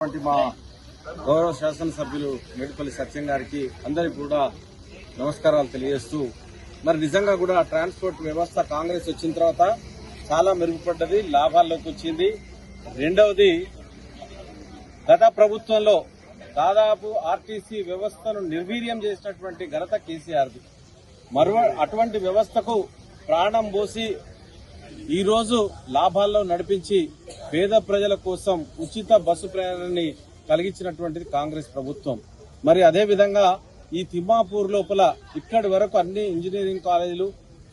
మా గౌరవ శాసనసభ్యులు మేడిపల్లి సత్యం గారికి అందరికీ కూడా నమస్కారాలు తెలియజేస్తూ మరి నిజంగా కూడా ట్రాన్స్పోర్ట్ వ్యవస్థ కాంగ్రెస్ వచ్చిన తర్వాత చాలా మెరుగుపడ్డది, లాభాల్లోకి వచ్చింది. రెండవది, గత ప్రభుత్వంలో దాదాపు ఆర్టీసీ వ్యవస్థను నిర్వీర్యం చేసినటువంటి ఘనత కేసీఆర్ది. అటువంటి వ్యవస్థకు ప్రాణం పోసి ఈరోజు లాభాల్లో నడిపించి పేద ప్రజల కోసం ఉచిత బస్సు ప్రయాణాన్ని కలిగించినటువంటిది కాంగ్రెస్ ప్రభుత్వం. మరి అదేవిధంగా ఈ తిమ్మాపూర్ లోపల ఇక్కడి వరకు అన్ని ఇంజనీరింగ్ కాలేజీలు,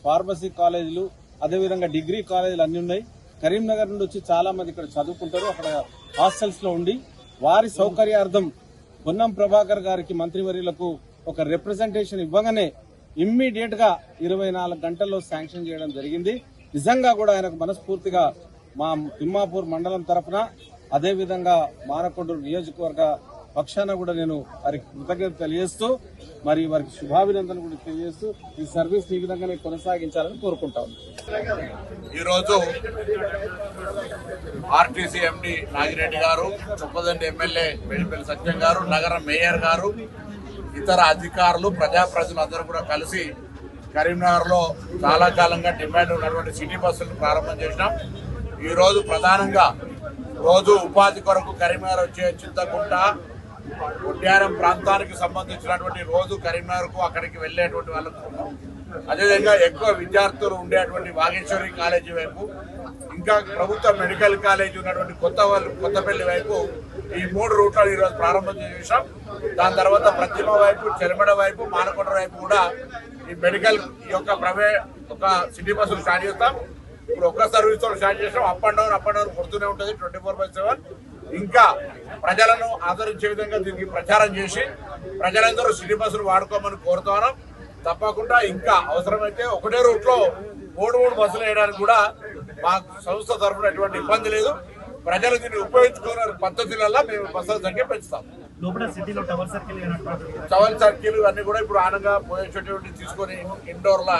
ఫార్మసీ కాలేజీలు, అదేవిధంగా డిగ్రీ కాలేజీలు అన్ని ఉన్నాయి. కరీంనగర్ నుండి వచ్చి చాలా మంది ఇక్కడ చదువుకుంటారు. అక్కడ హాస్టల్స్ లో ఉండి వారి సౌకర్యార్థం పొన్నం ప్రభాకర్ గారికి మంత్రివర్యులకు ఒక రిప్రజెంటేషన్ ఇవ్వగానే ఇమ్మీడియట్ గా 24 గంటల్లో శాంక్షన్ చేయడం జరిగింది. నిజంగా కూడా ఆయనకు మనస్ఫూర్తిగా మా తిమ్మాపూర్ మండలం తరఫున అదేవిధంగా మానకొండూరు నియోజకవర్గ పక్షాన కూడా నేను వారికి కృతజ్ఞత తెలియజేస్తూ మరి వారికి శుభాభినందనలు కూడా తెలియజేస్తూ ఈ సర్వీస్ ఈ విధంగానే కొనసాగించాలని కోరుకుంటాను. ఈరోజు ఆర్టీసీ ఎండి నాగిరెడ్డి గారు, చొప్పదండి ఎమ్మెల్యే మేడిపల్లి సత్యం గారు, నగర మేయర్ గారు, ఇతర అధికారులు, ప్రజాప్రతినిధులందరూ కూడా కలిసి కరీంనగర్ లో చాలా కాలంగా డిమాండ్ ఉన్నటువంటి సిటీ బస్సులను ప్రారంభం చేసినాం. ఈ రోజు ప్రధానంగా రోజు ఉపాధి కొరకు కరీంనగర్ వచ్చే చింతకుంట, కొట్యారం ప్రాంతానికి సంబంధించినటువంటి రోజు కరీంనగర్ కు అక్కడికి వెళ్లేటువంటి వాళ్ళకు, అదేవిధంగా ఎక్కువ విద్యార్థులు ఉండేటువంటి వాగేశ్వరి కాలేజీ వైపు, ఇంకా ప్రభుత్వ మెడికల్ కాలేజీ ఉన్నటువంటి కొత్తపల్లి వైపు ఈ 3 రూట్లను ఈరోజు ప్రారంభం చేసాం. దాని తర్వాత ప్రతిమ వైపు, చెరమడ వైపు, మానకొండ వైపు కూడా ఈ మెడికల్ యొక్క ఒక సిటీ బస్సులు స్టార్ట్ చేస్తాం. ఇప్పుడు ఒక్క సర్వీస్ తో స్టార్ట్ చేసాం. అప్ అండ్ డౌన్ కొడుతూనే ఉంటుంది 24/7. ఇంకా ప్రజలను ఆదరించే విధంగా దీనికి ప్రచారం చేసి ప్రజలందరూ సిటీ బస్సులు వాడుకోమని కోరుతున్నాం. తప్పకుండా ఇంకా అవసరమైతే ఒకటే రూట్ లో 3 బస్సులు వేయడానికి కూడా మా సంస్థ తరఫున ఎటువంటి ఇబ్బంది లేదు. ప్రజలు దీన్ని ఉపయోగించుకునే పద్ధతులలో మేము బస్సుల సంఖ్య పెంచుతాం. టవర్ సర్కిల్ అన్ని కూడా ఇప్పుడు ఆనంగా పోయేటువంటి తీసుకొని ఇండోర్ లా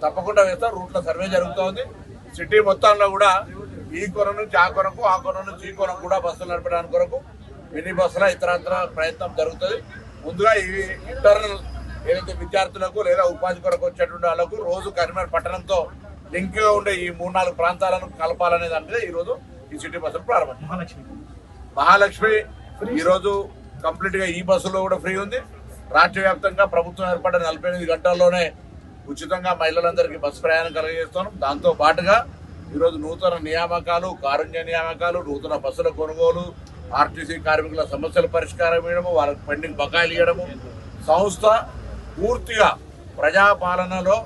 తప్పకుండా వేస్తాం. రూట్ లో సర్వే జరుగుతోంది. సిటీ మొత్తంలో కూడా ఈ కొన నుంచి ఆ కొనకు, ఆ కొన నుంచి ఈ కొనకు కూడా బస్సులు నడపడానికి కొరకు మినీ బస్సుల ఇతరత్ర ప్రయత్నం జరుగుతుంది. ముందుగా ఇవి ఇంటర్నల్ ఏదైతే విద్యార్థులకు లేదా ఉపాధి కొరకు వచ్చేటువంటి వాళ్ళకు రోజు కరీంనగర్ పట్టణంతో లింక్ గా ఉండే ఈ 3-4 ప్రాంతాలను కలపాలనే దాని మీద ఈ రోజు ఈ సిటీ బస్సులు ప్రారంభించారు. మహాలక్ష్మి ఈ రోజు కంప్లీట్ గా ఈ బస్సులో కూడా ఫ్రీ ఉంది. రాష్ట్ర వ్యాప్తంగా ప్రభుత్వం ఏర్పడిన 48 గంటల్లోనే ఉచితంగా మహిళలందరికీ బస్సు ప్రయాణం కలిగజేస్తున్నాం. దాంతో పాటుగా ఈరోజు నూతన నియామకాలు, కారుణ్య నియామకాలు, నూతన బస్సుల కొనుగోలు, ఆర్టీసీ కార్మికుల సమస్యల పరిష్కారం ఇవ్వడము, వాళ్ళకి పెండింగ్ బకాయిలు ఇవ్వడము, సంస్థ పూర్తిగా ప్రజాపాలనలో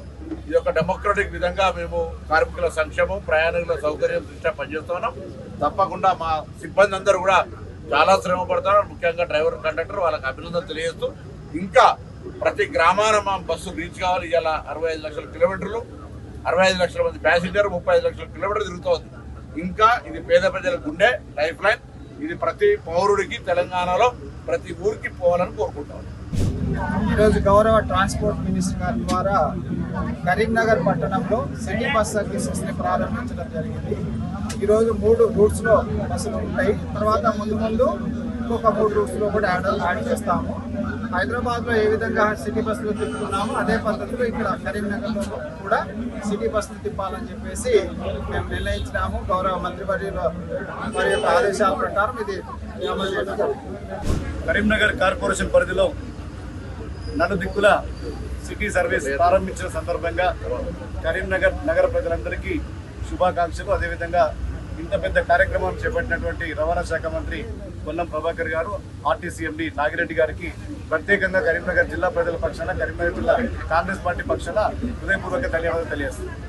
ఇది ఒక డెమోక్రటిక్ విధంగా మేము కార్మికుల సంక్షేమం, ప్రయాణికుల సౌకర్యం దృష్ట్యా పనిచేస్తున్నాం. తప్పకుండా మా సిబ్బంది అందరూ కూడా చాలా శ్రమ పడుతున్నారు. ముఖ్యంగా డ్రైవర్, కండక్టర్, వాళ్ళకి అభినందనలు తెలియజేస్తూ ఇంకా ప్రతి గ్రామాన మా బస్సు రీచ్ కావాలి. ఇలా 65 లక్షల కిలోమీటర్లు, 65 లక్షల మంది ప్యాసింజర్, 35 లక్షల కిలోమీటర్లు తిరుగుతోంది. ఇంకా ఇది పేద ప్రజల గుండె, లైఫ్ లైన్. ఇది ప్రతి పౌరుడికి తెలంగాణలో ప్రతి ఊరికి పోవాలని కోరుకుంటాం. ఈరోజు గౌరవ ట్రాన్స్పోర్ట్ మినిస్టర్ గారి ద్వారా కరీంనగర్ పట్టణంలో సిటీ బస్ సర్వీసెస్ ని ప్రారంభించడం జరిగింది. ఈరోజు 3 రూట్స్ లో బస్సులు ఉంటాయి. తర్వాత ముందు ఇంకొక 3 రూట్స్ లో కూడా యాడ్ చేస్తాము. హైదరాబాద్ లో ఏ విధంగా సిటీ బస్సులు తిప్పుతున్నామో అదే పద్ధతిలో ఇక్కడ కరీంనగర్ లో కూడా సిటీ బస్సులు తిప్పాలని చెప్పేసి మేము నిర్ణయించినాము. గౌరవ మంత్రివర్యుల వారి యొక్క ఆదేశాల ప్రకారం ఇది అమలు చేయడం జరుగుతుంది. కరీంనగర్ కార్పొరేషన్ పరిధిలో నలుదిక్కుల సిటీ సర్వీస్ ప్రారంభించిన సందర్భంగా కరీంనగర్ నగర ప్రజలందరికీ శుభాకాంక్షలు. అదేవిధంగా ఇంత పెద్ద కార్యక్రమాన్ని చేపట్టినటువంటి రవాణా శాఖ మంత్రి పొన్నం ప్రభాకర్ గారు, ఆర్టీసీ ఎండి నాగిరెడ్డి గారికి ప్రత్యేకంగా కరీంనగర్ జిల్లా ప్రజల పక్షాన, కరీంనగర్ జిల్లా కాంగ్రెస్ పార్టీ పక్షాన హృదయపూర్వక ధన్యవాదాలు తెలియజేస్తున్నాను.